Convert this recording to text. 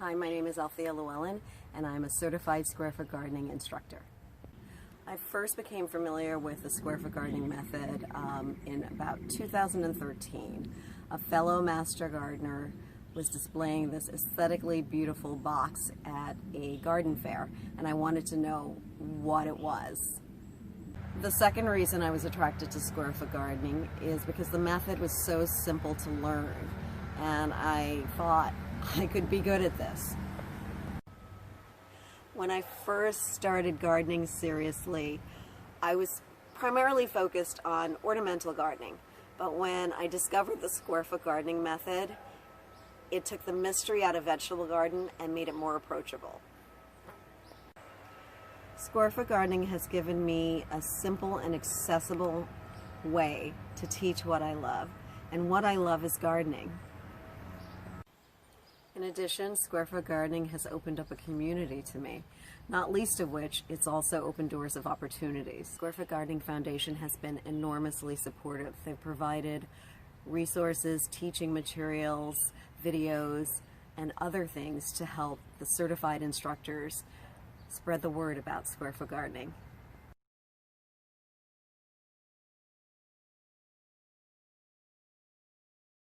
Hi, my name is Althea Llewellyn, and I'm a certified square foot gardening instructor. I first became familiar with the square foot gardening method in about 2013. A fellow master gardener was displaying this aesthetically beautiful box at a garden fair, and I wanted to know what it was. The second reason I was attracted to square foot gardening is because the method was so simple to learn, and I thought I could be good at this. When I first started gardening seriously, I was primarily focused on ornamental gardening, but when I discovered the square foot gardening method, it took the mystery out of vegetable garden and made it more approachable. Square foot gardening has given me a simple and accessible way to teach what I love, and what I love is gardening. In addition, square foot gardening has opened up a community to me, not least of which it's also opened doors of opportunities. Square Foot Gardening Foundation has been enormously supportive. They've provided resources, teaching materials, videos, and other things to help the certified instructors spread the word about square foot gardening.